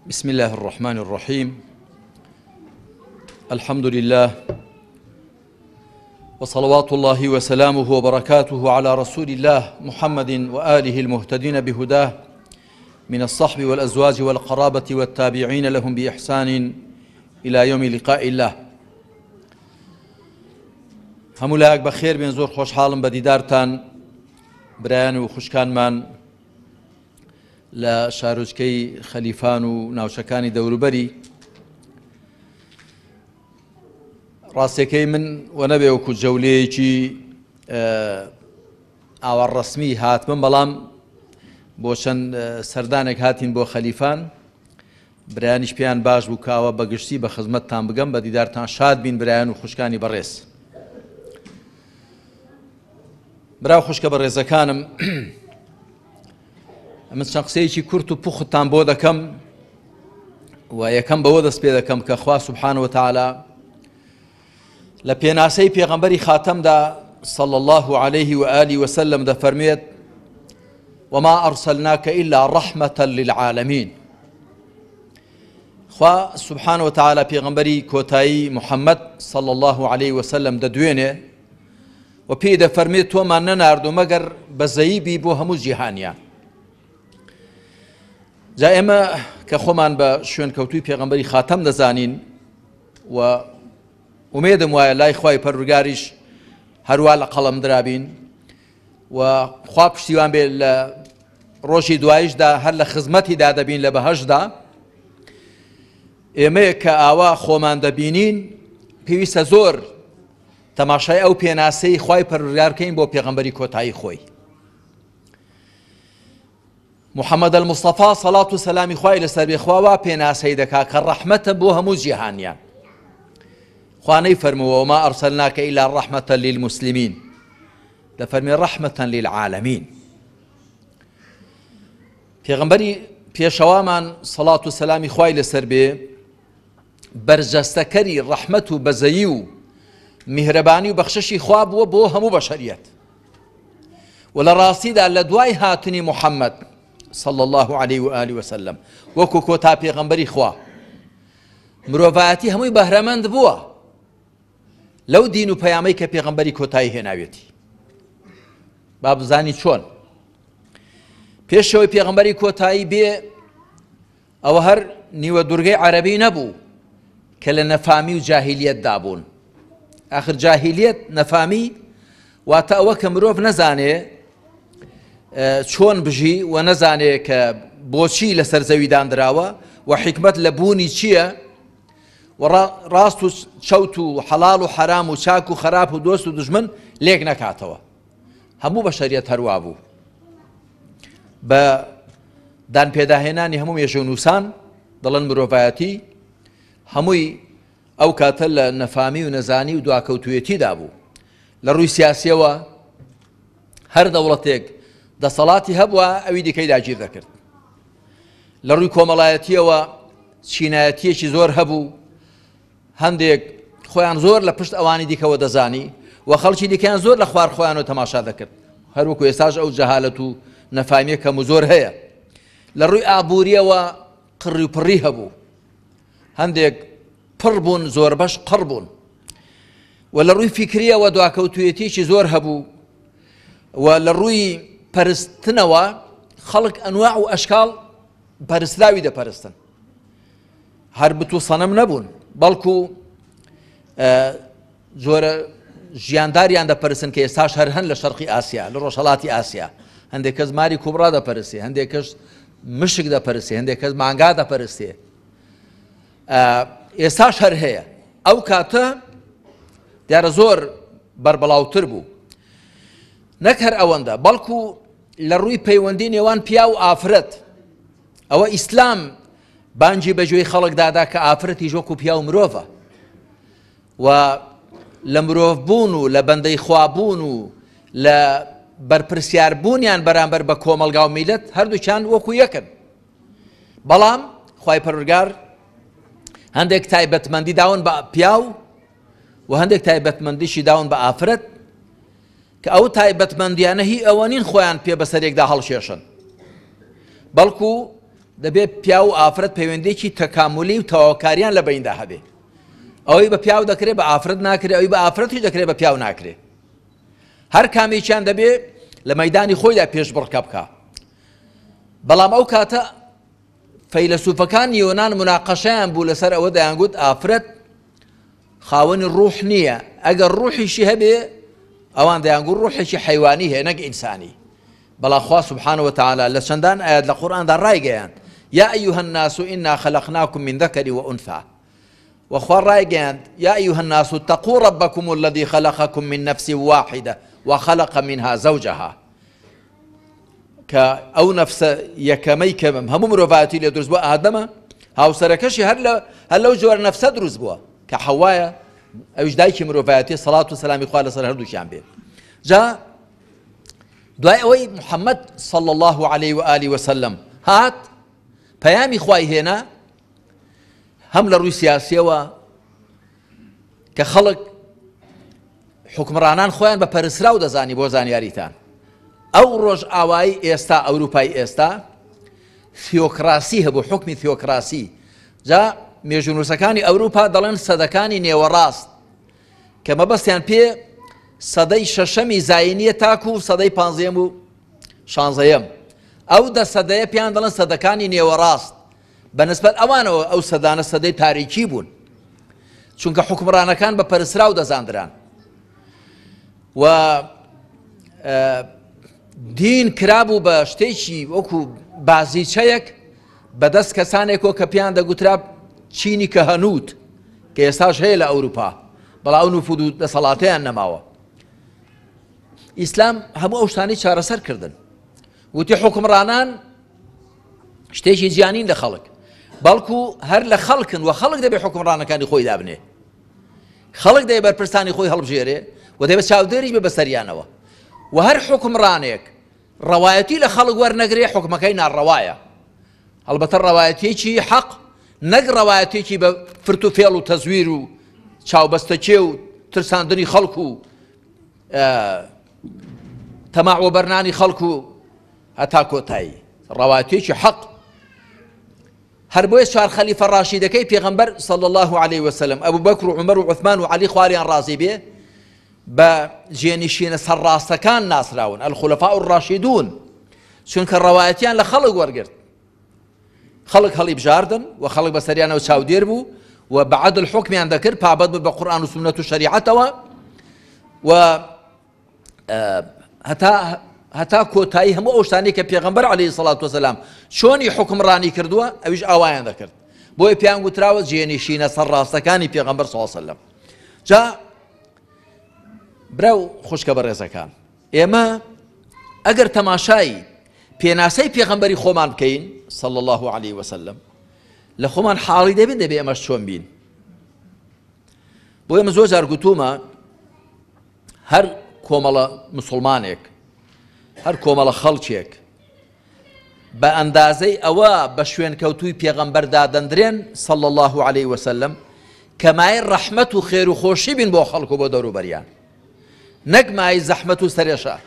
بسم الله الرحمن الرحيم. الحمد لله وصلوات الله وسلامه وبركاته على رسول الله محمد وآله المهتدين بهداه من الصحب والأزواج والقرابة والتابعين لهم بإحسان إلى يوم لقاء الله. هەموو بخير بين زور خوش حالم بديدارتان برایان و خوشکانمان لە شارۆچکەی خەلیفان و ناوچەکانی دەوروبەری. ڕاستیەکەی من و نەبێ وەکو جەولەیەکی ئاوەڕەسمی هاتمم، بەڵام بۆ چەند سەردانێک هاتین بۆ خەلیفان، برایانیش پێیان باش بوو کاوە بەگشتی بە خزمەتتان بگەم، بە دیدارتان شاد بین برایان و خوشکانی بەڕێز. براو خوشکە بەڕێزەکانم، من چەند قسەیەکی کورت و پوختان بۆ دەکەم و یەکەم بەوە دەست پێ دەکەم کە خوا سوبحانه وتعالى لە پێناسەی پێغەمبەری خاتەمدا صلى الله عليه وآله وسلم دەفەرمێت: وما أرسلناك إلا رحمة للعالمين. خوا سبحانه وتعالى پێغەمبەری کۆتایی محەممەد صلى الله عليه وسلم دەدوێنێ و پێی دەفەرمێت تۆمان نەناردوو مەگەر بەزەییبی بۆ هەموو جیهانیان. جا ئێمە کە خۆمان بە شوێن کەوتووی پێغەمبەری خاتەم دەزانین و ئومێدم وایە لای خوای پەروەردگاریش هەروە لە قەڵەم درابین و خوا پشتیوان بێ لە ڕۆژی دوایشدا هەر لە خزمەتیدا دەبین لە بەهەشدا. ئێمەیە کە ئاوا خۆمان دەبینین پێویستە زۆر تەماشای ئەو پێناسەی خوای پەروەردگار بکەین بۆ پێغەمبەری کۆتایی خۆی محەممەد المستەفا سەڵات و سەلامی خوای لەسەر بێ. خوا پێناسەی دەکا کە ڕەحمەتە بۆ هەموو جیهانیان. خوا نەیفەرمووە وما ئەرسەلناکە ئیلا ڕەحمەتەن للموسلیمین، دەفەرمێ ڕەحمەتەن للعالەمین. پێغەمبەری پێشەوامان سەڵات و سەلامی خوای لەسەر بێ بەرجەستەکەری ڕەحمەت و بەزەیی و میهرەبانی و بەخششی خوا بووە بۆ هەموو بەشەریەت. و لە ڕاستیدا لە دوای هاتنی محەممەد صلى الله عليه وآله وسلم وەکو کۆتا پێغەمبەری خوا مرۆڤایەتی هەمووی بەهرەمەند بووە لەو دین و پەیامەی کە پێغەمبەری کۆتایی هێناوێتی. با بزانی چۆن پێشەوەی پێغەمبەری کۆتایی بێ ئەوە هەر نیوە دوورگەی عەرەبی نەبوو کە لە نەفامی و جاهیلیەتدا بوون. ئاخر جاهیلیەت نەفامی واتە ئەوە کە مرۆڤ نەزانێ چۆن بژی و نەزانێ کە بۆچی لەسەر زەویدان دراوە و حکمت لە بوونی چییە و ڕاست و چەوت و حەڵاڵ و حەرام و چاک و خەراپ و دۆست و دژمن لێک نەکاتەوە. هەموو بەشەریەت هەروە بوو. بە دانپێداهێنانی هەموو مێژە و نووسان دەڵێن مرۆڤایەتی هەمووی ئەو کاتە لە نەفامی و نەزانی و دواکەوتوێتیدا بوو. لە ڕووی سیاسیەوە هەر دەوڵەتێک دەسەڵاتی هەبووە ئەوی دیکەی داگیر دەکرد. لە ڕووی کۆمەڵایەتیەوە چینایەتیەکی زۆر هەبوو، هەندێک خۆیان زۆر لە پشت ئەوانی دیکەوە دەزانی و خەڵکی دیکەیان زۆر لە خوار خۆیانەوە تەماشا دەکرد. هەروەکو ئێستاش ئەو جەهالەت و نەفامیە کەم و زۆر هەیە. لە ڕووی ئابووریەوە قڕی و پڕی هەبوو، هەندێک پڕ بوون زۆر بەش قڕ بوون. و لە ڕووی فیکریەوە دواکەوتوێتیەکی زۆر هەبوو. و لە ڕووی پەرستنەوە خەڵک ئەنواع و ئەشکاڵ پەرستراوی دەپەرستن، هەر بت و سەنەم نەبوون، بەڵکو زۆرە ژیانداریان دەپەرستن کە ئێستاش هەر هەن لە شەرقی ئاسیا، لە ڕۆژهەڵاتی ئاسیا. هەندێک کەس ماری کوبڕا دەپەرستێ، هەندێک کەس مشک دەپەرستێ، هەندێک کەس مانگا دەپەرستێ. ئێستاش هەر هەیە. ئەو کاتە دیارە زۆر بەربەڵاوتر بوو. نەک هەر ئەوەندە، بەڵکو لە ڕووی پەیوەندی نێوان پیا و ئافرەت، ئەوە ئیسلام بانگی بەگوێی خەڵک دادا کە ئافرەتی وەکو پیا و مرۆڤە و لە مرۆڤ بوون و لە بەندەی خوابوون و لە بەرپرسیاربوونیان بەرامبەر بە کۆمەلگا و میلەت هەردووکیان وەکو یەکن. بەڵام خوای پەروەردگار هەندێک تایبەتمەندی داون بە پیا و هەندێک تایبەتمەندیشی داون بە ئافرەت کە ئەو تایبەتمەندیانە هی ئەوە نین خۆیان پێ بەسەرێکدا هەڵشێشن، بەڵکو دەبێت پیا و ئافرەت پەیوەندێکی تەکاملی و تەواوکاریان لە بەیندا هەبێ. ئەوەی بە پیاو دەکرێت بە ئافرەت ناکرێت، ئەوەی بە ئافرەتی دەکرێت بە پیاو ناکرێت. هەر کامێکیان دەبێت لە مەیدانی خۆیدا پێشبڕکە بکە. بەڵام ئەو کاتە فەیلسوفەکانی یۆنان مناقەشەیان بوو لەسەر ئەوە دەیانگوت ئافرەت خاوەنی ڕوح نییە، ئەگەر ڕوحیشی هەبێ ئەوان دەیانگوت ڕوحێکی حەیوانی هەیە نەک ئینسانی. بەڵام خوا سبحانه وتعالى لە چەندان ئاەت لە قورئاندا ڕایگەیاند یا ئەیها الناس إنا خلقناكم من ذكر وأنثى، وخوا ڕایگەیاند یا ئەیها الناس اتقوا ربكم الذي خلقكم من نفس واحدة وخلق منها زوجها. کە ئەو نەفسە یەکەمەی کە هەموو مرۆڤایەتی لێ دروست بووە ئادەمە، هاوسەرەکەشی هەر لەو جۆرە نەفسە دروست بووە کە حەوایە، ئەویش دایکی مرۆڤایەتی سەڵات و سەلامی خوا لەسەر هەردووکیان بێت. جا دوای ئەوەی محەممەد صلی الله عليه وآله وسلم هات پەیامی خوای هێنا، هەم لە ڕووی سیاسیەوە کە خەڵک حکمڕانان خۆیان بە پەرسراو دەزانی بۆ زانیاریتان. ئەو ڕۆژ ئاوایی ئێستا ئەوروپای ئێستا ثیۆکراسی هەبوو، حکمی ثیۆکراسی. جا مێژونووسەکانی ئەوروپا دەڵێن سەدەکانی نێوەڕاست کە مەبەستیان پێ سەدەی شەشەمی زاینیە تاکو و سەدەی پانزەیەم و شانزەیەم. ئەو دە سەدەیە پیان دەڵێن سەدەکانی نێوەڕاست، بەنسبەت ئەوانەوە ئەو سەدانە سەدەی تاریکی بوون، چونکە حکمڕانەکان بە پەرسراو دەزاندران. و دین کرابوو بە شتێکی وەکو بازیچەیەک بەدەست کەسانێکەوە کە پیان دەگوترا چینی کە هەنووت کە ئێستاش هەیە لە ئەوروپا، بەڵام ئەو نوفوذ و دەسەڵاتەیان نەماوە. ئیسلام هەموو ئەو شتانەی چارەسەر کردن، وتی حکمڕانان شتێکی جیانین لە خەڵک، بەڵکو هەر لە خەڵکن و خەڵک دەبێت حکمڕانەکانی خۆی دابنێ، خەڵک دەبێت بەرپرسانی خۆی هەڵبژێرێ و دەبێت چاودێریش بێ بەسەریانەوە. و هەر حکمڕانێک ڕەوایەتی لە خەڵک وەرنەگرێ حکمەکەی ناڕەوایە، هەڵبەتە ڕەوایەتێکی حەق، نەک ڕەوایەتێکی بە فرت و فێڵ و تەزویر و چاوبەستەکێ و ترساندنی خەڵک و تەماع و بەرنانی خەڵک و هەتا کۆتایی، ڕەوایەتێکی حەق. هەر بۆیە چوار خەلیفە ڕاشیدەکەی پێغەمبەر صلی الله عليه وسلم ئەبوو بەکر و عومەر و عوثمان و عەلی خواریان ڕازی بێ بە جێنشینە سەرڕاستەکان ناسراون، الخولەفاء الراشیدون، چونکە ڕەوایەتیان لە خەڵک وەرگرت. خەڵک هەڵی بژاردن و خەڵک بەسەریانەوە چاودێر بوو و بەعەدل حکمیان دەکرد پابەت بە قورئان و سونەت و شەریعەتەوە، و هەتا کۆتایی هەموو ئەو شتانەی کە پێغەمبەر عەلەیهی سەڵات وسەلام چۆنی حکمڕانی کردووە ئەویش ئاوایان دەکرد. بۆیە پیان گوتراوە جێنشینە سەرڕاستەکانی پێغەمبەر صلی الله علیه وسلم. جا براو خوشکە بەڕێزەکان، ئێمە ئەگەر تەماشای پێناسەی پێغەمبەری خۆمان بکەین صلی الله عليه وسلم، لە خۆمان حاڵی دەبین دەبێ ئەمەش چۆن بین. بۆ ئێمە زۆر جار گوتومە هەر کۆمەڵە مسلمانێک، هەر کۆمەڵە خەڵکێک بە ئەندازەی ئەوە بە شوێن کەوتووی پێغەمبەردا دەندرێن صلی الله عليه وسلم کە مای ڕەحمەت و خێر و خۆشی بین بۆ خەڵک و بۆ دەوروبەریان، نەک مای زەحمەت و سەرێشە.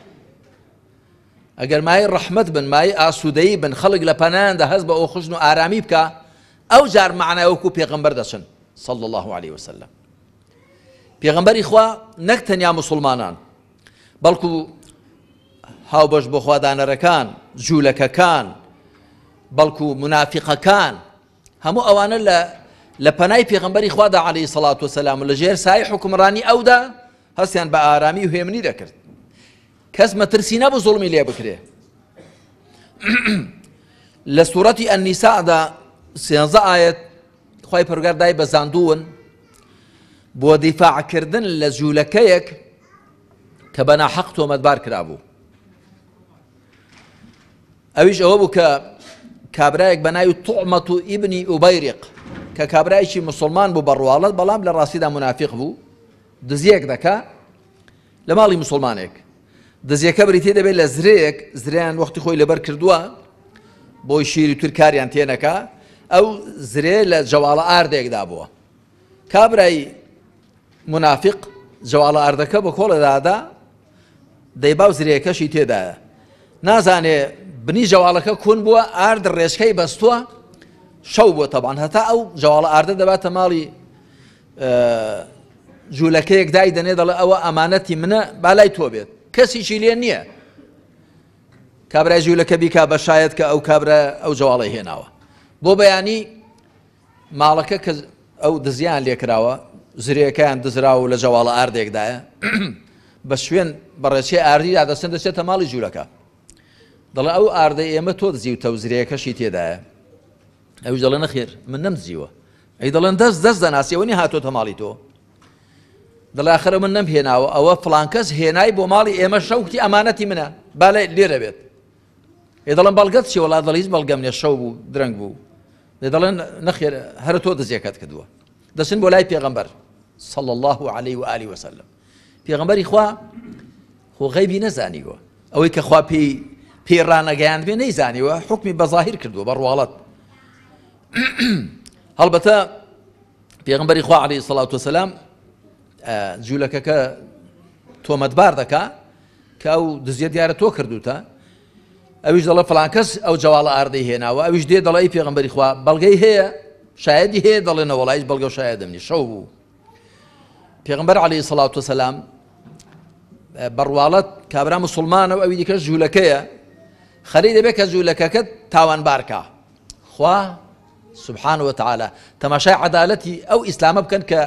ئەگەر مای ڕەحمەت بن، مای ئاسوودەیی بن، خەڵک لە پەنایاندا هەست بە ئەو خوشن و ئارامی بکە، ئەو جار معنای وەکو پێغەمبەر دەچن صلی الله عليه وسلم. پێغەمبەری خوا نەک تەنیا مسلمانان بەڵکو هاوبەش بۆ خوادانەرەکان، جوولەکەکان، بەڵکو منافقەکان، هەموو ئەوانە لە پەنای پێغەمبەری خوادا عەلەیهی سەڵات وسەلام و لە ژێر سایە حکمڕانی ئەودا هەستیان بە ئارامی و هێمنی دەکرد، کەس مەترسی نەبوو زوڵمی لێ بکرێ. لە سوورەتی ئەنیسادا 13 ئایەت خوای پەروەردگار دای بەزاندوون بۆ دیفاعکردن لە جوولەکەیەک کە بە ناحەق تۆمەتبار کرابوو. ئەویش ئەوە بوو کە کابرایەک بە ناوی توعمەت و ئیبنی ئوبەیریق کە کابرایەکی مسلمان بوو بەڕواڵەت، بەڵام لە ڕاستیدا منافق بوو، دزیەک دەکا لە ماڵی مسلمانێک. دزیەکە بریتێ دەبێت لە زرەیەک، زریان وەختی خۆی لەبەر کردووە بۆی شیری تورکاریان تێنەکا، ئەو زرێ لە جەواڵە ئاردێکدا بووە. کابرای منافق جەواڵە ئاردەکە بە کۆڵەدادا دەیبا و زرێەکەشی تێدایە، نازانێ بنی جەواڵەکە کون بووە ئارد ڕێژکەی بەستووە شەو بووە تەبعاً هەتا ئەو جەواڵە ئاردە دەباتە ماڵی جوولەکەیەک دای دەنێ دەڵێ ئەوە ئەمانەتی منە بالای تۆ بێت کەسیشی لێ نییە کابرای جوولەکە بیکا بە شایەت کە ئەو کابرا ئەو جەواڵەی هێناوە بۆ بەیانی ماڵەکە کە ئەو دزیان لێکراوە زرێکەیان دزراوە لە جەواڵە ئاردێکدایە بە شوێن بەڕێچێ ئاردیدا دەچێن دەچێتە ماڵی جوولەکە دەڵێ ئەو ئاردەی ئێمە تۆ دزیوتە و زرێکەشی تێدایە ئەوش دەڵێ نەخێر من نەمدزیوە ئەی دەڵێن دەست دەناسیەوە نی هاتۆتە ماڵی تۆ دەڵێ ئاخرە من نەمهێناوە ئەوە فڵان کەس هێنای بۆ ماڵی ئێمە شەوتی ئەمانەتی منە با لێرە بێت ئێ دەڵێن بەڵگەت چی وەڵا دەڵێ هیچ بەڵگەم نییە شەو بوو درەنگ بوو دەڵێن نەخێر هەرە تۆ دزیەکەت کردووە دەچن بۆ لای پێغەمبەر صلى الله عليه وآله وسلم پێغەمبەری خوا خۆ غەیبی نەزانیوە ئەوەی کە خوا پێی ڕانەگەیاند بێ نەیزانیوە حکمی بەظاهیر کردووە بەڕواڵەت هەڵبەتە پێغەمبەری خوا عليه الصلاة والسلام جوولەکەکە تۆمەتبار دەکا کە ئەو دزیە دیارە تۆ کردوتە ئەویش دەڵێ فڵان کەس ئەو جەواڵە ئاردەی هێناوە ئەویش دێ دەڵێ پێغەمبەری خوا بەڵگەی هەیە شایەدی هەیە دەڵێنە وەڵا هیچ بەڵگە و شایەدم نی شەو بوو پێغەمبەر عليه الصلاة والسلام بەڕواڵەت کابرا موسڵمانە و ئەوی دیکەش جوولەکەیە خەری دەبێت کە جوولەکەکەت تاوانبارکە خوا سبحانه وتعالى تەماشای عەدالەتی ئەو ئیسلامە بکەن کە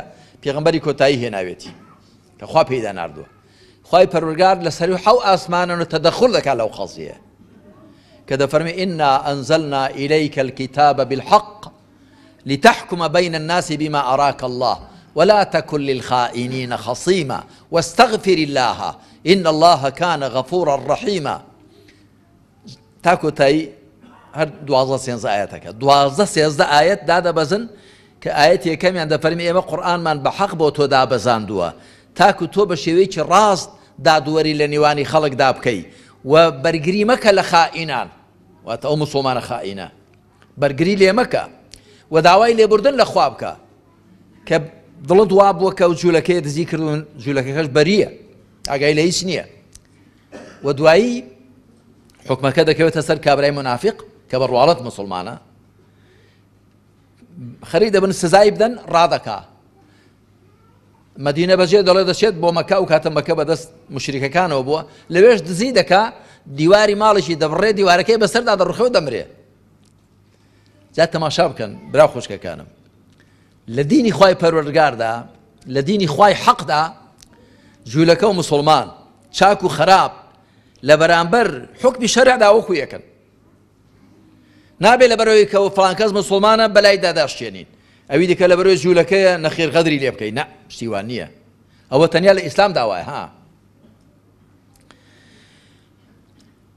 پێغەمبەری کۆتایی هێناوێتی کە خوا پێیدا ناردووە خوای پەروەردگار لە سەر حەو ئاسمانەوە تەدەخل دەکات لەو خەڵزیە کە دەفەرمێ ئنا ئەنزەلنا ئیلەیکە الکتابە بالحەق لتحكم بين الناس بما أراك الله ولا تكن للخائنين خصيما واستغفر الله إن الله كان غفورا رحيما تاكو تاي هر دوازە سێنزە ئاەتەکە دوازە سێزدە ئاەت دادەبەزن کە ئاەت یەکەمیان دەفەرمی ئێمە قورئانمان بە حەق بۆ تۆ دابەزاندووە تاکو تۆ بە شێوەیەکی ڕاست دادوەری لە نێوانی خەڵکدا بکەی و بەرگری مەکە لە خائینان واتە ئەو موسڵمانە خائینە بەرگری لێ مەکە و داوای لێبوردن لە خوا بکە کە دڵت وا بووە کە ئەو جوولەکەی دزی کردوون جوولەکەکەش بەریە ئاگای لە هیچ نییە و دوایی حکمەکە دەکەوێتە سەر کابرای منافق کە بەڕواڵەت موسڵمانە خەری دەبن سزای بدەن ڕادەکا مەدینە بەجێ دەڵێ دەچێت بۆ مەکە و کاتە مەکە بەدەست مشریکەکانەوە بووە لەوێش دزی دەکا دیواری ماڵێکی دەبڕێ دیوارەکەی بەسەردا دەڕوخێ و دەمرێ جا تەماشا بکەن برا خۆشکەکانم لە دینی خوای پەروەردگاردا لە دینی خوای حەقدا جوولەکە و موسڵمان چاک و خراپ لە بەرامبەر حکمی شەرعدا وەکو یەکن نابێت لەبەرەوەی کە فڵان کەس موسڵمانە بەلای داداشتێنین ئەوی دیکە لەبەرەوەی جوولەکەیە نەخێر غەدری لێ بکەین نە شتیوان نییە ئەوە تەنیا لە ئیسلام داوایە ها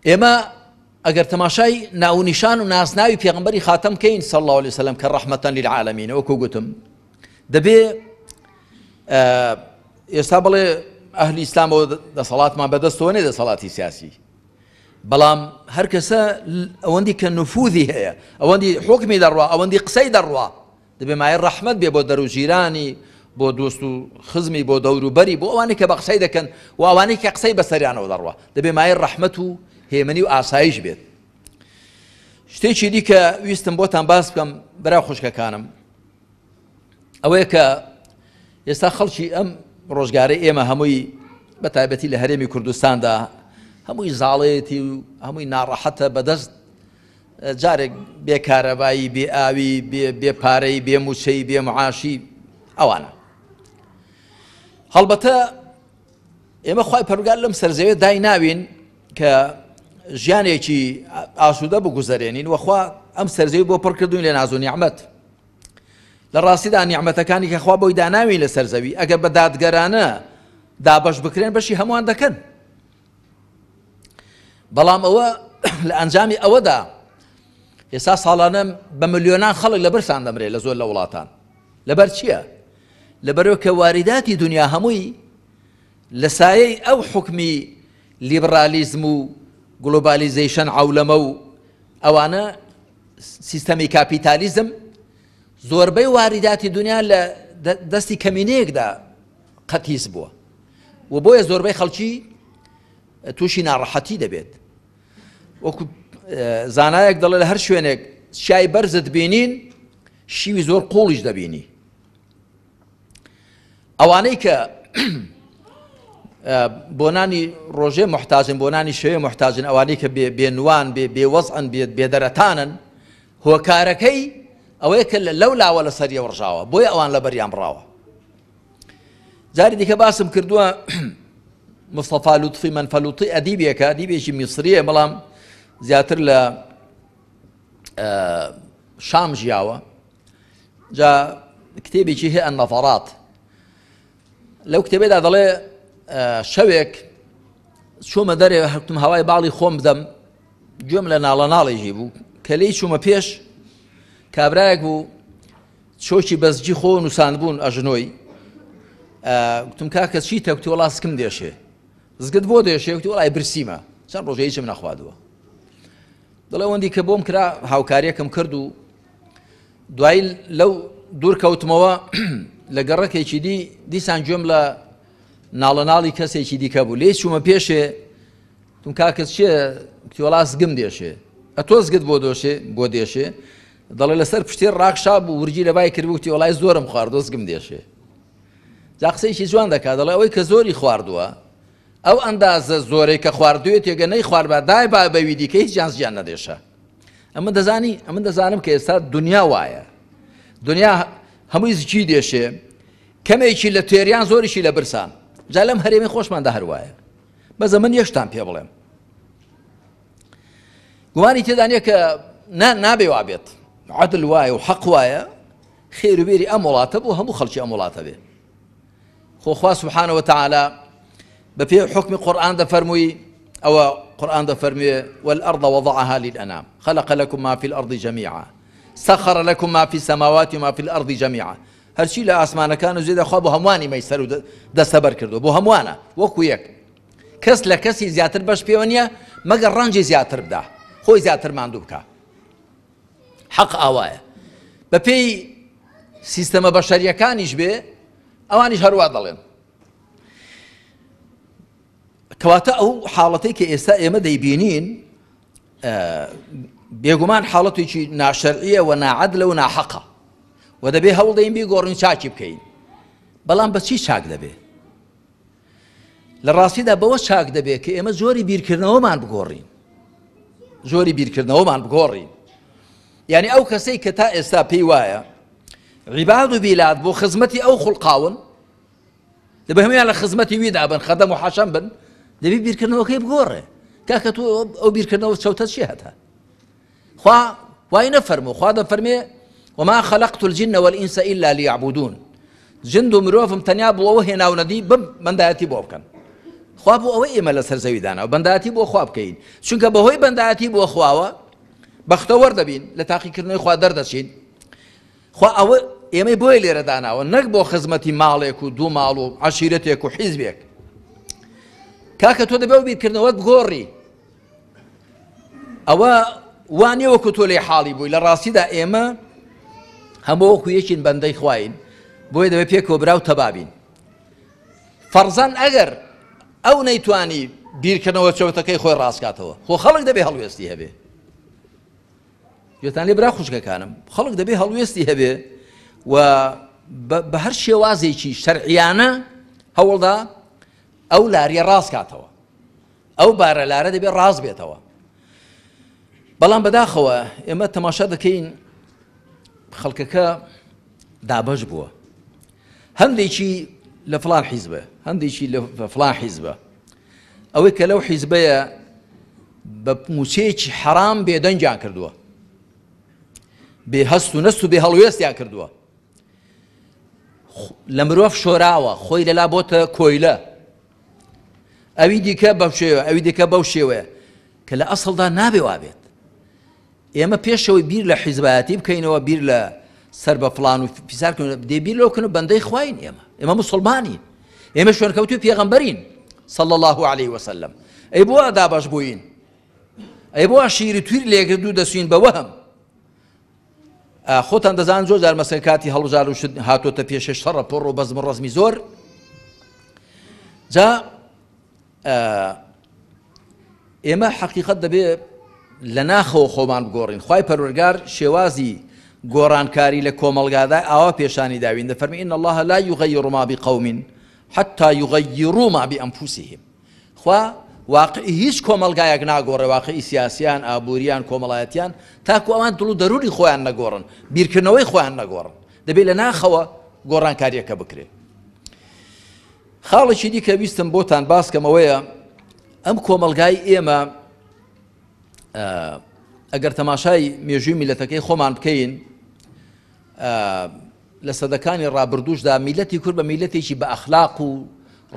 ئێمە ئەگەر تەماشای ناونیشان و ناسناوی پێغەمبەری خاتەم کەین صلی الله عليه وسلم کە ڕەحمەتەن للعالەمین وەکو گوتم دەبێ ئێستا بڵێ ئەهلی ئیسلامەوە دەسەڵاتمان بەدەستەوە نێ دەسەڵاتی سیاسی بەڵام هەر کەسە ئەوەندی کە نفوذی هەیە ئەوەندی حکمی دەڕوا ئەوەندی قسەی دەڕوا دەبێ مایە ڕەحمەت بێ بۆ دەر و ژیرانی بۆ دۆست و خزمی بۆ دەوروبەری بۆ ئەوانەی کە بە قسەی دەکەن و ئەوانەی کە قسەی بەسەریانەوە دەڕوا دەبێ مایە ڕەحمەت و هێمنی و ئاسایش بێت شتێکی دی کە ویستم بۆتان باس بکەم برا خوشکەکانم ئەوەیە کە ئێستا خەڵکی ئەم ڕۆژگارەی ئێمە هەمووی بە تایبەتی لە هەرێمی کوردستاندا هەمووی زاڵێتی و هەمووی ناڕەحەتە بەدەست جارێک بێ کارەبایی بێ ئاوی بێ پارەی بێ موچەی بێ معاشی ئەوانە هەڵبەتە ئێمە خوای پەروەردگار لەم سەرزەوێ دای ناوین کە ژیانێکی ئاسوودە بگوزارێنین وەخوا ئەم سەرزەوی بۆ پڕ کردوین لە ناز و نیعمەت لە ڕاستیدا نیعمەتەکانی کە خوا بۆی داناوین لە سەرزەوی ئەگەر بە دادگەرانە دابەش بکرێن بەشی هەمووان دەکەن بەڵام ئەوە لە ئەنجامی ئەوەدا ئێستا ساڵانە بە ملیۆنان خەڵک لە بەرسان دەمرێ لە زۆر لە وڵاتان لەبەر چییە؟ لەبەرەوە کە واریداتی دنیا هەمووی لە سایەی ئەو حکمی لیبرالیزم و گلۆبالیزیشن عەولەمە و ئەوانە سیستەمی کاپیتالیزم زۆربەی واریداتی دنیا لە دەستی کەمینەیەکدا قەتیس بووە و بۆیە زۆربەی خەڵکی تووشی ناڕەحەتی دەبێت وەکو زانایەک دەڵێ لە هەر شوێنێک شای بەرزت بینین شیوی زۆر قوڵیش دەبینی. ئەوانەی کە بۆ نانی ڕۆژێ محتاجن بۆ نانی شەوێ محتاجن ئەوانەی کە بێنوان بێوەزعن بێدەرەتانن هۆکارەکەی ئەوەیە کە لەو لاوە لە سەریە ڕژاوە بۆیە ئەوان لە بەریان بڕاوە. جاری دیکە باسم کردووە مستەفا لوتفی منفەلوتی ئەدیبێکە ئەدیبێکی میسریە بەڵام زیاتر لە شام ژیاوە جا کتێبێکی هەیە ئەنەفەڕات لەو کتێبێدا دەڵێ شەوێک چوومە دەرێ هەرتم هەوای باڵی خۆم بدەم گوێم لە ناڵە ناڵێژی بوو کە لێی چوومە پێش کابرایەک بوو چۆکی بەزجی خۆ نووسان بوون ئەژنۆی گوتم کاکە چیتە وتی وەڵا سکم دێشێ زگت بۆ دێشێ وتی وەڵای برسیمە چەند ڕۆژە هیچم نەخوادووە دەڵێ وەندی کە بۆم کرا هاوکاریەکەم کرد و دوایی لەو دوور کەوتمەوە لە گەڕەکێکی دیسان گوێم لە ناڵە ناڵی کەسێکی دیکە بوو لێی چوومە پێشێ تم کاکەس چیە وتی وەڵا زگم دێشێ ئەتۆ زگت بۆ دێشێ دەڵێ لەسەر پشتێ ڕاکشا بوو ورجی لە بای کرد وتی وەڵای زۆرم خواردووە زگم دێشێ جا قسەیەکی جوان دەکات دەڵێ ئەوەی کە زۆری خواردووە ئەو ئەندازە زۆرەی کە خواردوێت تێگە نەی خوارد بە دای با بەوی دیکە هیچ جیان نەدێشە. ئەمە دەزانم کە ئێستا دنیا وایە دنیا هەمووی زگی دێشێ کەمێکی لە تێریان زۆریشی لە برسان جا لەم هەرێمی خۆشماندا هەروایە بەزە من یەشتان پێ بڵێم گومانی تێدا نییە کە نابێ وابێت عەدل وایە و حەق وایە خێر و بێری ئەم وڵاتە بۆ هەموو خەڵکی ئەم وڵاتە بێ. خۆخوا سبحانه وتعالى بفي حكم قرآن دفرمي أو قرآن دفرمي والأرض وضعها للأنام خلق لكم ما في الأرض جميعا سخر لكم ما في السماوات وما في الأرض جميعا هرشي لا أسمانا كانوا زيدا خواب همواني ما يسروا دا سبر كردو بو هموانا وكويك كس لكسي زياتر باش بيونيا مقر رانجي زياتر بدا خوي زياتر ماندوبكا حق آوايا بفي سيستم بشرية كانيش بي ئەوانیش هەروە دەڵێن کەواتە ئەو حاڵەتەی کە ئێستا ئێمە دەیبینین بێگومان حاڵەتێکی ناشەرعیە و ناعەدلە و ناحەقە و دەبێ هەوڵ دەین بیگۆڕین چاکی بکەین بەڵام بە چی چاک دەبێ لە ڕاستیدا بەوە چاک دەبێ کە ئێمە زۆری بیرکردنەوەمان بگۆڕین یعنی ئەو کەسەی کە تا ئێستا پێی وایە عیباد و بیلاد بۆ خزمەتی ئەو خوڵقاون دەبێ هەموویان لە خزمەتی ویدا بن خەدەم و حەشەم بن دەبێ بیرکردنەوەکەی بگۆڕێ کاکە تۆ ئەو بیرکردنەوە چەوتە چی هەتا خوا وای نەفەرموو خوا دەفەرمێ وما خلقت الجن والإنس إلا ليعبدون جند و مرۆڤم تەنیا بۆ ئەوە هێناونەدی بەندایەتی بۆ بکەن خوا بۆ ئەوەی ئێمە لەسەر زەویدانەوە بەندایەتی بۆ خوا بکەین چونکە بەهۆی بەندایەتی بۆ خواوە بەختەوەەر دەبین لە تاقیکردنەوەی خوا دەردەچین خوا ئەوە ئێمەی بۆی لێرە داناوە نەک بۆ خزمەتی ماڵێک و دوو ماڵ و عەشیرەتێک و حیزبێک کاکە تۆ دەبێ بیرکردنەوەت بگۆڕی ئەوە وانێ وەکو تۆ لێ حاڵی بووی لە ڕاستیدا ئێمە هەموو وەکو یەکین بەندەی خواین بۆیە دەبێ پێکەوە براو تەبابین فەرزان ئەگەر ئەو نەیتوانی بیرکردنەوە چەوتەکەی خۆی ڕاستکاتەوە خۆ خەڵک دەبێ هەڵوێستی هەبێ گوێتان لێ برا خوشکەکانم خەڵک دەبێ هەڵوێستی هەبێ و بە هەر شێوازێکی شەرعیانە هەوڵدا ئەو لاریە ڕاست کاتەوە ئەو بارە لارە دەبێت ڕاست بێتەوە بەڵام بەداخەوە ئێمە تەماشا دەکەین خەڵکەکە دابەش بووە هەندێکی لە فڵان حیزبە هەندێکی لە فڵان حیزبە ئەوەی کە لەو حیزبەیە بە موچەیەکی حەرام بێدەنگیان کردووە بێ هەست و نەست و بێ هەڵوێستیان کردووە لە مرۆڤ شۆراوە خۆی لەلا بۆتە کۆیلە ئەوی دیکە بەو شێوە ئەوی دیکە بەو شێوەیە کە لە ئەسڵدا نابێ وابێت ئێمە پێشەوەی بیر لە حیزبایەتی بکەینەوە بیر لە سەر بە فڵان و فیسارکردن دێ بیر لەوکەن و بەندەی خواین ئێمە موسڵمانین ئێمە شوێنکەوتوی پێغەمبەرین صلى الله عليه وسلم ئەی بۆ دابەش بووین ئەی بۆ شیری تویر لێگردوو دەسوین بە وەهم خۆتان دەزان زۆر جار مەسەڵەن کاتی هەڵبژار و شت هاتۆتە پێشە شەڕە پڕ و بەزم و ڕەزمی زۆر جا ئێمە حەقیقەت دەبێ لە ناخەوە خۆمان بگۆڕین. خوای پەروەردگار شێوازی گۆڕانکاری لە کۆمەڵگادا ئاوا پێشانی داوین دەفەرمی إن الله لا يغير ما بقوم حتى يغيروا ما بأنفسهم. خوا واقعی هیچ کۆمەڵگایەک ناگۆڕێ، واقعی سیاسیان، ئابووریان، کۆمەڵایەتیان، تاکو ئەوان دڵ و دەروری خۆیان نەگۆڕن، بیرکردنەوەی خۆیان نەگۆڕن، دەبێت لە ناخەوە گۆڕانکاریەکە بکرێت. خاڵێکی دیکە ویستم بۆتان باسکەمەوەیە، ئەم کۆمەڵگای ئێمە ئەگەر تەماشای مێژووی میلەتەکەی خۆمان بکەین، لە سەدەکانی ڕابردووشدا میلەتی کورد بە میلەتێکی بە ئەخلاق و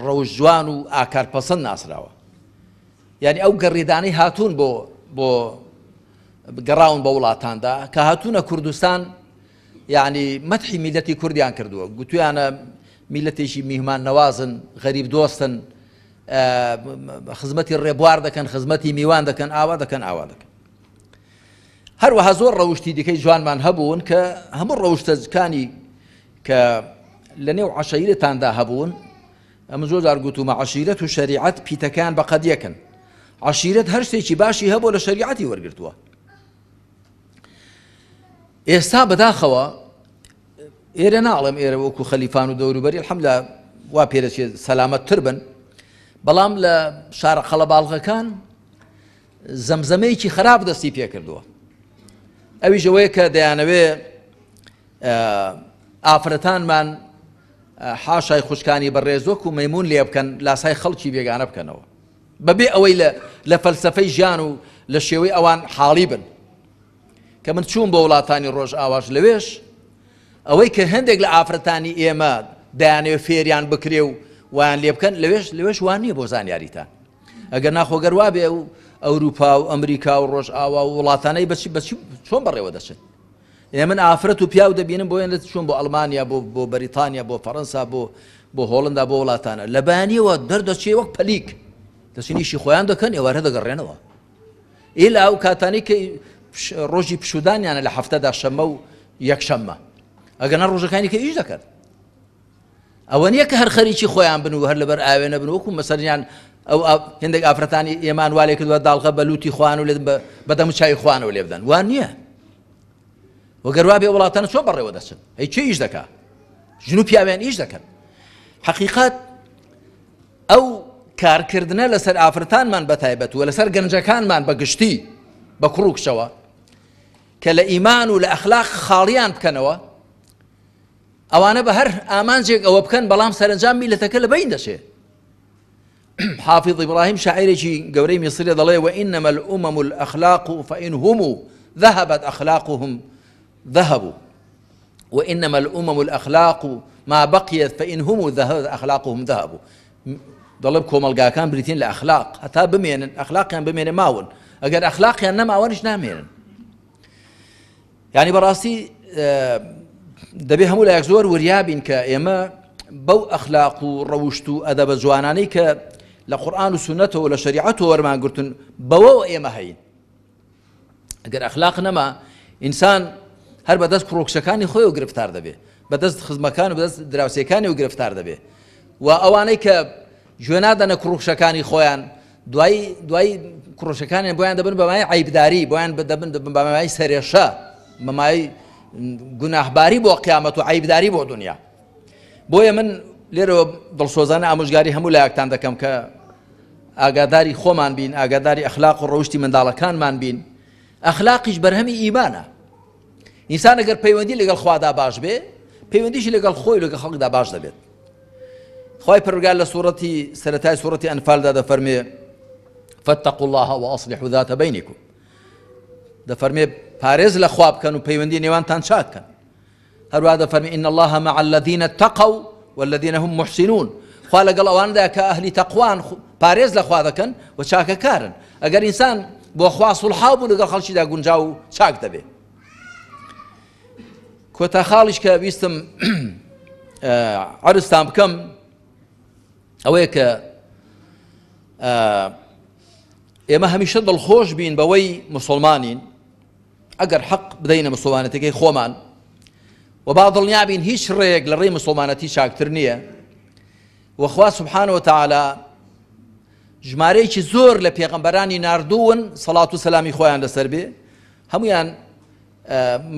ڕەوش جوان و ئاکارپەسەند ناسراوە. یعنی ئەو گەڕێدانەی هاتوون بۆ گەڕاون بە وڵاتاندا کە هاتوونە کوردستان، یعنی مەدحی میلەتی کوردیان کردووە، گوتویانە میلەتێکی میهمان نەوازن، غەریب دۆستن، خزمەتی ڕێبوار دەکەن، خزمەتی میوان دەکەن، ئاوا دەکەن، ئاوا دەکەن. هەروەها زۆر ڕەوشتی دیکەی جوانمان هەبوون کە هەموو ڕەوشتەکانی کە لە نێو عەشەیرەتاندا هەبوون، ئەمە زۆر جار گوتومە عەشیرەت و شەریعەت پیتەکان بەقەد یەکن. عەشیرەت هەر شتێکی باشی هەبوو لە شەریعەتی وەرگرتووە. ئێستا بەداخەوە ئێرە ناڵێم، ئێرە وەکو خەلیفان و دەوروبەری الحەمدوللا وا پێدەچێت سەلامەتتر بن، بەڵام لە شارە قەڵەباڵغەکان زەمزەمەیەکی خراپ دەستی پێ کردووە. ئەویش ئەوەیە کە دەیانەوێ ئافرەتانمان حاشای خوشکانی بەڕێز وەکو مەیمون لێ بکەن، لاسای خەڵکی بێگانە بکەنەوە، بەبێ ئەوەی لە فەلسەفەی ژیان و لە شێوەی ئەوان حاڵی بن. کە من چوون بە وڵاتانی ڕۆژ ئاواش لەوێش ئەوەی کە هەندێک لە ئافرەتانی ئێمە دەیانەوێ فێریان بکرێ و ویان لێ بکەن، لەوێش وان نییە بۆ زانیاریتان. ئەگەر ناخۆگەر وابێ و ئەوروپا و ئەمریکا و ڕۆژ ئاوا و وڵاتانەی بەچی چۆن بەڕێوە دەچن. من ئافرەت و پیاو دەبینم بۆ یان چۆن بۆ ئەڵمانیا، بۆ بەریتانیا، بۆ فەڕەنسا، بۆ هۆڵندا، بۆ وڵاتانە لە بەیانیەوە دەردەچێ وەک پەلیک، دەچینیشی خۆیان دەکەن، ئێوارە دەگەڕێنەوە. ئیلا ئەو کاتانی کە ڕۆژی پشودانیانە لە هەفتەدا شەممە و یەکشەممە، ئەگەنا ڕۆژەکانی کە ئیش دەکەن. ئەوە نییە کە هەر خەریکی خۆیان بن و هەر لەبەر ئاوێنە بن، وەکو مەسەریان ئەو هێندێک ئافرەتانی ئێمان والێ کردووە داڵغە بەلوتی خوان و بەدەم چای خوانەوە لێ بدەن، وان نییە. وەگەر وا بێ وڵاتانە چۆن بەڕێوە دەچن؟ هەی چی ئیش دەکا؟ ژن و پیاویان ئیش دەکەن. حەقیقەت ئەو کارکردنە لەسەر ئافرەتانمان بەتایبەت و لەسەر گەنجەکانمان بەگشتی بە کوڕوکشەوە کە لە ئیمان و لە ئەخلاق خاڵیان بکەنەوە، ئەوانە بە هەر ئامانجێک ئەوە بکەن، بەڵام سەرنجام میلەتەکە لە بین دەچێت. حافظ إبراهيم شاعرێکی گەورەی میسری دەڵێ وإنما الأمم الأخلاق فإن هم ذهبت أخلاقهم ذهبوا وإنما الأمم الأخلاق ما بقيت فإن هم ذهبت أخلاقهم ذهبوا. دەڵێ کۆمەڵگاکان بریتین لە ئەخلاق، هەتا بمێنن ئەخلاقیان بمێنێ ماون، ئەگەر ئەخلاقیان نەماوەنیش نامێنن. یعنی بەڕاستی دەبێ هەموو لایەک زۆر وریابین کە ئێمە بەو ئەخلاق و ڕەوشت و ئەدەبە جوانانەی کە لە قورئان و سونەتەوە لە شەریعەتەوە وەرمانگرتن بەوەوە ئێمە هەین. ئەگەر ئەخلاق نەما، ئینسان هەر بەدەست کوڕۆکشەکانی خۆی و گرفتار دەبێ، بەدەست خزمەکان و بەدەست دراوسێکانی و گرفتار دەبێ. و ئەوانەی کە گوێ نادەنە کوڕۆکشەکانی خۆیان، دوای کوڕۆکشەکانیان بۆیان دەبن بەمای عەیبداری، بۆیان دەبن بەمای سەرێشە، بەمای گوناهباری بۆ قیامەت و عەیبداری بۆ دنیا. بۆیە من لێرەوە دڵسۆزانە ئامۆژگاری هەموو لایەکتان دەکەم کە ئاگاداری خۆمان بین، ئاگاداری ئەخلاق و ڕەوشتی منداڵەکانمان بین. ئەخلاقیش بەرهەمی ئیمانە. ئینسان ئەگەر پەیوەندی لەگەڵ خوادا باش بێ، پەیوەندیشی لەگەڵ خۆی لەگەڵ خەڵکدا باش دەبێت. خوای پەروەردگار لە سەرەتای سوورەتی ئەنفالدا دەفەرمێ فاتقوا الله وأصلحوا ذات بينكم. دەفەرمێ پارێز لە خوا بکەن و پەیوەندی نێوانتان چاک بکەن. هەروەها دەفەرمێ إن الله مع الذين اتقوا والذين هم محسنون. خوا لەگەڵ ئەواندا کە ئەهلی تەقوان پارێز لە خوا دەکەن و چاکەکارن. ئەگەر ئینسان بۆ خوا سوڵحاو بوو لەگەڵ خەڵکیدا گونجاو و چاک دەبێ. کۆتا خاڵیش کە ویستم عەرزتان بکەم ئەوەیە کە ئێمە هەمیشە دڵخۆش بین بەوەی موسڵمانین، ئەگەر حەق بدەینە موسڵمانەتەکەی خۆمان و با دڵنیابین هیچ ڕێیەک لە ڕێی موسڵمانەتی چاکتر نییە، و خوا سبحانه وتعالى ژمارەیەکی زۆر لە پێغەمبەرانی ناردوون سەڵات و سەلامی خۆیان لەسەر بێ هەمویان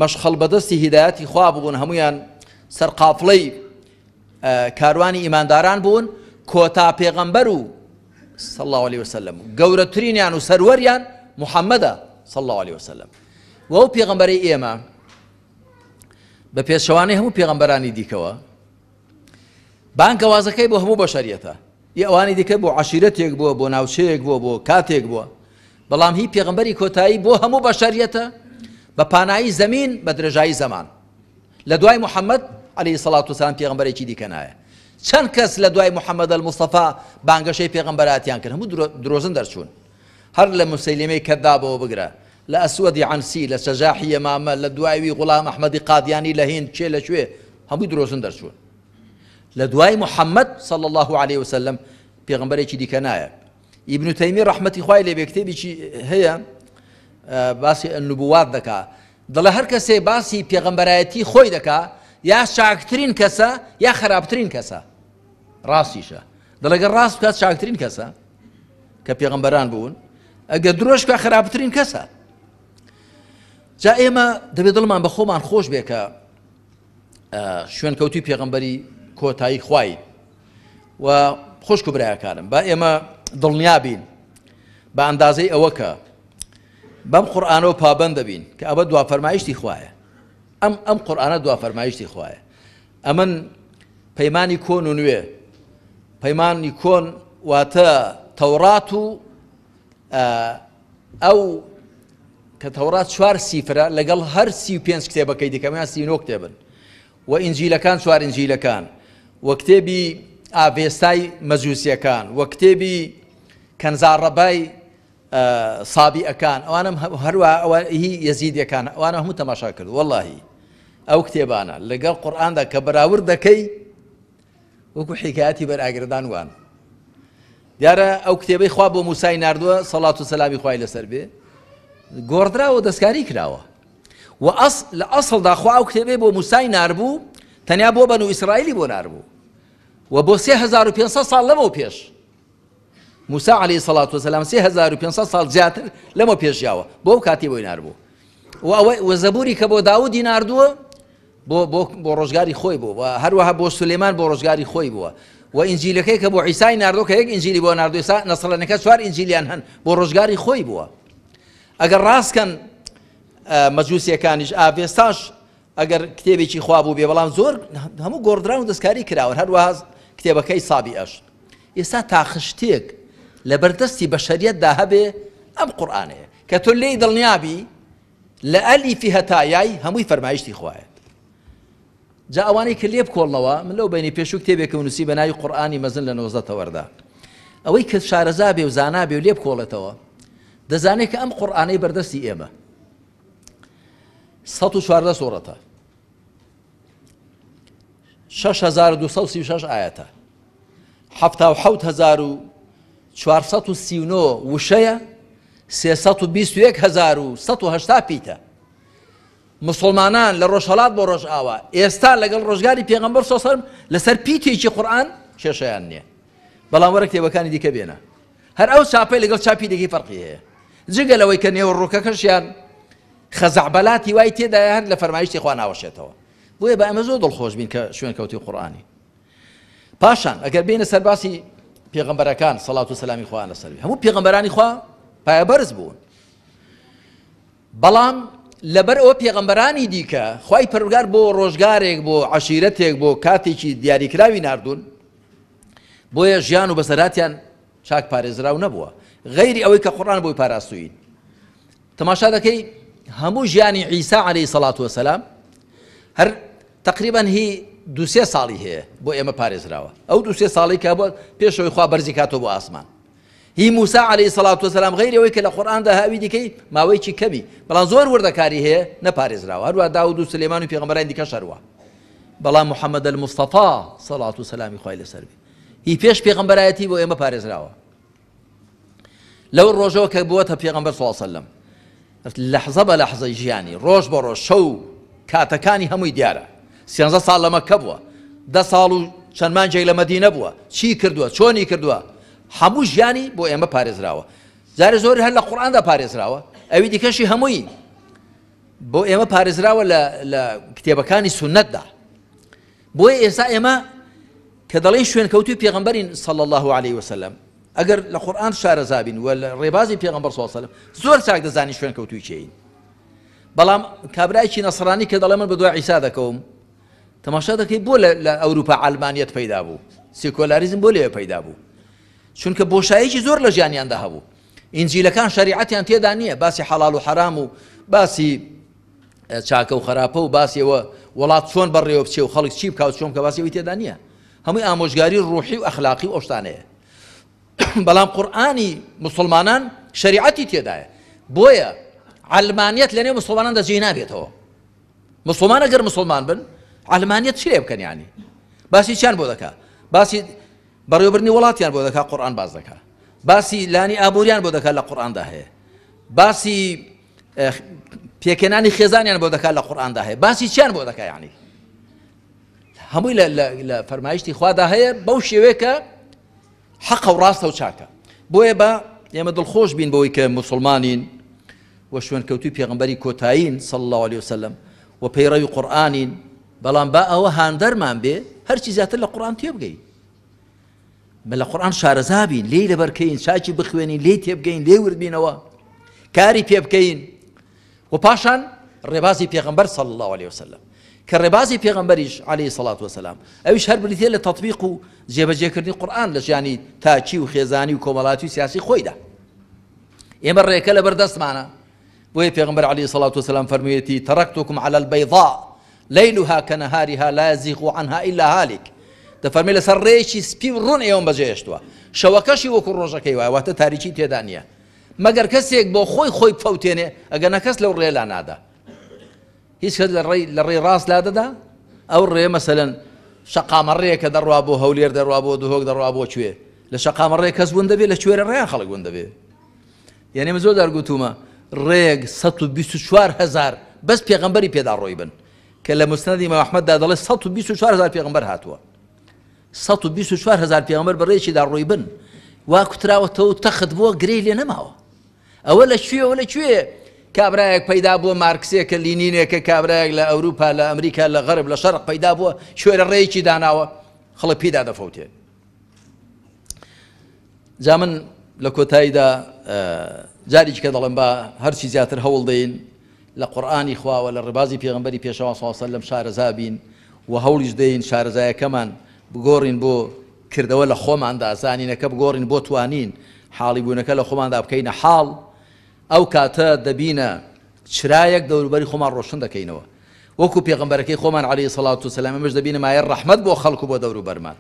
مەشخەڵ بەدەستی هیدایەتی خوا بوون هەمویان سەرقافڵەی کاروانی ئیمانداران بوون کۆتا پێغەمبەر و صلى الله عليه وسلم گەورەترینیان و سەروەریان محەممەدە صلى الله عليه وسلم وەو پێغەمبەرەی ئێمە بە پێشەوانەی هەموو پێغەمبەرانی دیکەوە بانگەوازەکەی بۆ هەموو بەشەریەتە ئەوانی دیکە بۆ عەشیرەتێک بووە بۆ ناوچەیەک بووە بۆ کاتێک بووە بەڵام هی پێغەمبەری کۆتایی بۆ هەموو بەشەریەتە بە پانایی زەمین بە درێژایی زەمان لە دوای محەممەد عەلەیهی سەڵات وسەلام پێغەمبەرێکی دیکە نایە چەند کەس لە دوای محەممەد الموستەفا بانگەشەی پێغەمبەراتیان کرد هەموو درۆزن دەرچوون هەر لە موسەیلمەی کەذابەوە بگرە لە ئەسوەدی عنسی لە شەجاحی یەمامە لە دوایوی غوڵام ئەحمەدی قادیانی لە هیند چێ لەکوێ هەمووی درۆزن دەرچوون لە دوای محەممەد صلى الله عليه وسلم پێغەمبەرێکی دیکە نایە ئیبن تەیمیە ڕەحمەتی خوای لێ بێ کتێبێکی هەیە باسی النبوات دەکا دەڵێ هەر کەسێ باسی پێغەمبەرایەتی خۆی دەکا یا چاکترین کەسە یا خراپترین کەسە ڕاستیشە دەڵێ گەر ڕاست بکات چاکترین کەسە کە پێغەمبەران بوون ئەگەر درۆژ بکات خراپترین کەسە جا ئێمە دەبێت دڵمان بە خۆمان خۆش بێ کە شوێنکەوتوی پێغەمبەری کۆتایی خوای و خۆشک و برایەکانم با ئێمە دڵنیابین بە ئەندازەی ئەوە کە بەم قورئانەوە پابەند دەبین کە ئەوە دوافەرمایشتی خوایە ئەم قورئانە دوافەرمایشتی خوایە ئەمن پەیمانی کۆن و نوێ پەیمانی کۆن واتە تەورات و ئەو کە تەورات 4 سیفرە لەگەڵ هەر 35 کتێبەکەی دیکەمیان 39 کتێبن و ئینجیلەکان 4 ئینجیلەکان و کتێبی ئاڤێستای مەجووسیەکان و کتێبی کەنزاڕەبای سابیئەکان ئەوانم هەروە ئەوە هی یەزیدیەکان ئەوانە هەموو تەماشا کرد وەڵڵاهی ئەو کتێبانە لەگەڵ قورئاندا کە بەراورد دەکەی وەکو حیکایەتی بەرئاگردان وان دیارە ئەو کتێبەی خوا بۆ موسای ناردووە سەڵات و سەلامی خوای لەسەر بێ گۆڕدراوە دەستکاری کراوە و لە ئەسڵدا خوا ئەو کتێبەی بۆ موسای ناربوو تەنیا بۆ بەنو ئیسرائیلی بۆ ناربوو و بۆ 3500 ساڵ لەمەوە پێش موسى عليه الصلاة والسلام 3500 ساڵ زیاتر لەمە پێشیاوە بۆ ئەو کاتی بۆی ناربوو و زەبوری کە بۆ داودی ناردووە بۆ ڕۆژگاری خۆی بوو و هەروەها بۆ سولەیمان بۆ ڕۆژگاری خۆی بووە و ئینجیلەکەی کە بۆ عیسای ناردووە کە یەک ئینجیلی بۆ ناردووە ئێستا نەسڕەنەکە 4 ئینجیلیان هەن بۆ ڕۆژگاری خۆی بووە ئەگەر ڕاستکەن مەجووسیەکانیش ئاڤێستاش ئەگەر کتێبێکی خوا بوو بێ بەڵام زۆر هەموو گۆڕدراون و دەستکاری کراون هەروەها کتێبەکەی سابیئەش ئێستا تاخشتێک لە بەردەستی بەشەریەتدا هەبێ ئەم قورئانەیە کە تۆ لێی دڵنیابی لە ئەلیفی هەتا یای هەمووی فەرمایشتی خوایە جا ئەوانەی کە لێ بکۆڵنەوە من لەو بینی پێشوو کتێبێکم نووسی بە ناوی قورئانی مەزن لە 90 وەردا ئەوەی کە شارەزا بێ و زانا بێ و لێ بکۆڵێتەوە دەزانێت کە ئەم قورئانەی بەردەستی ئێمە 114 سوورەتە 6236 ئاەتە 77439 وشەیە 321180 پیتە مسلمانان لە ڕۆژهەڵات بۆ ڕۆژ ئاوا ئێستا لەگەڵ ڕۆژگاری پێغەمبەر صلی الله علیه و سلم لەسەر پیتێکی قورئان کێشەیان نییە بەڵام وەرە کتێبەکانی دیکە بێنە هەر ئەو چاپەی لەگەڵ چاپی دیکەی فەرقی هەیە جگە لەوەی کە نێوەڕووکەکەشیان خەزەعبەلاتی وای تێدایە هەر لە فەرمایشتی خوا ناوەشێتەوە بۆیە بە ئەمە زۆر دڵخۆش بین کە شوێنکەوتی قورئانی پاشان ئەگەر بینە سەر باسی پێغەمبەرەکان سەڵات و سەلامی خوایان لەسەر بێ هەموو پێغەمبەرانی خوا پایەبەرز بوون بەڵام لەبەر ئەوە پێغەمبەرانی دیکە خوای پەروەردگار بۆ ڕۆژگارێک بۆ عەشیرەتێک بۆ کاتێکی دیاریکراوی ناردوون بۆیە ژیان و بەسەراتیان چاک پارێزراو نەبووە غەیری ئەوەی کە قورئان بۆی پاراستووین تەماشا دەکەی هەموو ژیانی عیسا عەلەیهی سەڵات وەسەلام هەر تقریبا هی 2-3 ساڵی هەیە بۆ ئێمە پارێزراوە ئەو 2-3 ساڵی کە بۆ پێشەوەی خوا بەرزی کاتەوە بۆ ئاسمان هی موسا عەلەیهی سەڵات وەسەلام غەیری ئەوەی کە لە قورئاندا هاوی دیکەی ماوەیەکی کەمی بەڵام زۆر وردەکاری هەیە نەپارێزراوە هەروە داود و سلەیمان و پێغەمبەرانی دیکەش هەروە بەڵام محەممەد الموستەفا سەڵات و سەلامی خوای لەسەر بێ هی پێش پێغەمبەرایەتی بۆ ئێمە پارێزراوە لەو ڕۆژەوە کە بووەتە پێغەمبەر صلی الله علیه وسلم لەحزە بە لەحزەی ژیانی ڕۆژ بە ڕۆژ شەو کاتەکانی هەمووی دیارە 13 ساڵ لە مەککە بووە 10 ساڵ و چەند مانجێک لە مەدینە بووە چی کردووە چۆنی کردووە هەموو ژیانی بۆ ئێمە پارێزراوە جارە زۆر هەر لە قورئاندا پارێزراوە ئەوی دیکەشی هەمووی بۆ ئێمە پارێزراوە لە کتێبەکانی سونەتدا بۆیە ئێستا ئێمە کە دەڵێن شوێنکەوتوی پێغەمبەرین صلی الله عليه وسلم ئەگەر لە قورئان شارەزا بین و لە ڕێبازی پێغەمبەر صلی الله عليه وسلم زۆر چاک دەزانی شوێنکەوتوی چێین بەڵام کابرایکی نەسڕانی کە دەڵێ من بە دوای عیسا دەکەوم تەماشا دەکەی بۆ لە ئەوروپا عەلمانیەت پەیدا بوو سێکۆلاریزم بۆ لێوە پەیدا بوو چونکە بۆشاییکی زۆر لە ژیانیاندا هەبوو ئینجیلەکان شەریعەتیان تێدا نییە باسی حەڵال و حەرام و باسی چاکە و خراپە و باسیەوە وڵات چۆن بەڕێوە بچێ و خەڵک چی بکات چۆن کە باسیەوەی تێدا نییە هەمووی ئامۆژگاری ڕوحی و ئەخلاقی و ئەو شتانەیە بەڵام قورئانی موسڵمانان شەریعەتی تێدایە بۆیە عەلمانیەت لەنێو موسڵماناندا جێی نابێتەوە موسڵمان ئەگەر موسڵمان بن عەلمانیەت چی لێ بکەن یانی باسی چیان بۆ دەکا باسی بەڕێوەبردنی وڵاتیان بۆ دەکا قورئان باز دەکا باسی لانی ئابووریان بۆ دەکا لە قورئاندا هەیە باسی پێکێنانی خێزانیان بۆ دەکا لە قورئاندا هەیە باسی چیان بۆ دەکا یعنی هەمووی لە فەرمایشتی خوادا هەیە بەو شێوەیە کە حەقە و ڕاستە و چاکە بۆیە بە ئێمە دڵخۆش بین بەوەی کە موسڵمانین و شوێنکەوتوی پێغەمبەری کۆتایین صلی الله عليه وسلم و پەیڕەوی قورئانین بەڵام با ئەوە هاندەرمان بێ هەرچی زیاتر لە قورئان تێبگەین لە قورئان شارەزا بین لێی لەبەرکەین چاکی بخوێنین لێی تێبگەین لێی وردبینەوە کاری پێ بکەین و پاشان ڕێبازی پێغەمبەر صلی الله عليه وسلم کە ڕێبازی پێغەمبەریش عليه الصلاة والسلام ئەویش هەر بریتێ لە تەطبیق و جێبەجێکردنی قورئان لە ژیانی تاچی و خێزانی و کۆمەڵاتی و سیاسی خۆیدا ئێمە ڕێکە لەبەردەستمانە بۆیە پێغەمبەر عليه الصلاة والسلام فەرموویەتی تەرەکتوکم على البەیضاء ليلها كنهارها لا يزيغ عنها إلا هالك دەفەرمێ لەسەر ڕێیەکی سپی و ڕوون ئێوەم بەجێهێشتووە شەوەکەشی وەکو ڕۆژەکەی وایە واتە تاریکی تێدا نییە مەگەر کەسێک بۆ خۆی بفەوتێنێ ئەگەر نەکەس لەو ڕێ لا نادا هیچ کەس لە ڕێی ڕاست لا دەدا ئەو ڕێ مەسەلەن شەقامەڕەیە کە دەڕوا بۆ هەولێر دەڕوا بۆ دوهۆک دەڕوا بۆ کوێ لە شەقامەڕێ کەس بوون دەبێت لە کوێرە ڕێیان خەڵک بوون دەبێت یعنی من زۆر دەرگوتومە ڕێک 124,000 بەس پێغەمبەری پێدا ڕۆی بن کە لە موسنەدی ئیمام ئەحمەددا دەڵێ 124,000 پێغەمبەر هاتووە 124,000 پێغەمبەر بە ڕێیەکیدا ڕۆی بن وا کوتراوەتەوە تەخت بووە گرەی لێ نەماوە ئەوە لەکوێ کابرایەک پەیدا بووە مارکسێکە لینینێکە کابرایەک لە ئەوروپا لە ئەمریکا لە غەرب لە شەرق پەیدا بووە شوێرە ڕێیەکی داناوە خەڵک پێدا دەفەوتێ جا من لە کۆتاییدا جارێکی کە دەڵێم بە هەرچی زیاتر هەوڵ دەین لە قورئانی خواوە لە ڕێبازی پێغەمبەری پێشەوا صلی الله علیه وسلم شارەزا بین و هەوڵیش دەین شارەزایەکەمان بگۆڕین بۆ کردەوە لە خۆماندا زانینەکە بگۆڕین بۆ توانین حاڵی بوونەکە لە خۆماندا بکەینە حاڵ ئەو کاتە دەبینە چرایەک دەوروبەری خۆمان ڕۆشن دەکەینەوە وەکو پێغەمبەرەکەی خۆمان عەلەیهی سەڵات وسەلام ئەمەش دەبینە مایە ڕەحمەت بۆ خەڵکو بۆ دەوروبەرمان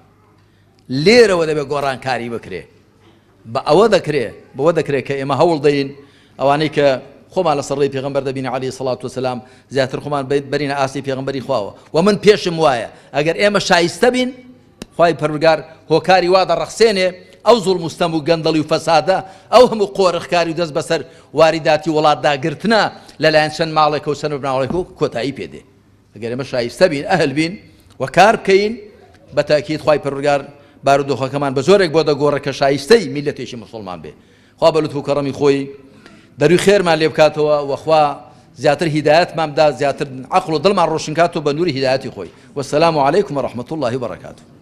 لێرەوە دەبێت گۆڕانکاری بکرێ بە ئەوە دەکرێت کە ئێمە هەوڵ دەین ئەوانەی کە خۆمان لەسەر ڕێی پێغەمبەر دەبینە عەلەیهی سەڵات وسەلام زیاتر خۆمان بەرینە ئاستی پێغەمبەری خواوە و من پێشم وایە ئەگەر ئێمە شایستە بین خوای پەروەردگار هۆکاری وا دەڕەخسێنێ ئەو زوڵم و ستەم و گەندەڵی و فەسادە ئەو هەموو قۆرەخکاری و دەست بەسەر واریداتی وڵاتداگرتنە لەلایەن چەند ماڵێک و چەند بناوڵێک و کۆتایی پێدێ ئەگەر ئێمە شایستە بین ئەهل بین و کار بکەین بە تاکید خوای پەروەردگار بارودۆخەکەمان بە زۆرێک بۆ دەگۆڕێ کە شایستەی میلەتێکی موسڵمان بێ خوا بە لوتف و کەڕەمی خۆی دەروی خێرمان لێ بکاتەوە وەخوا زیاتر هیدایەتمان بدا زیاتر عەقڵ و دڵمان ڕۆشن کاتەوە بە نووری هیدایەتی خۆی وەسەلام عەلەیکم وەڕەحمەتوڵڵاهی وبەڕەکاتوه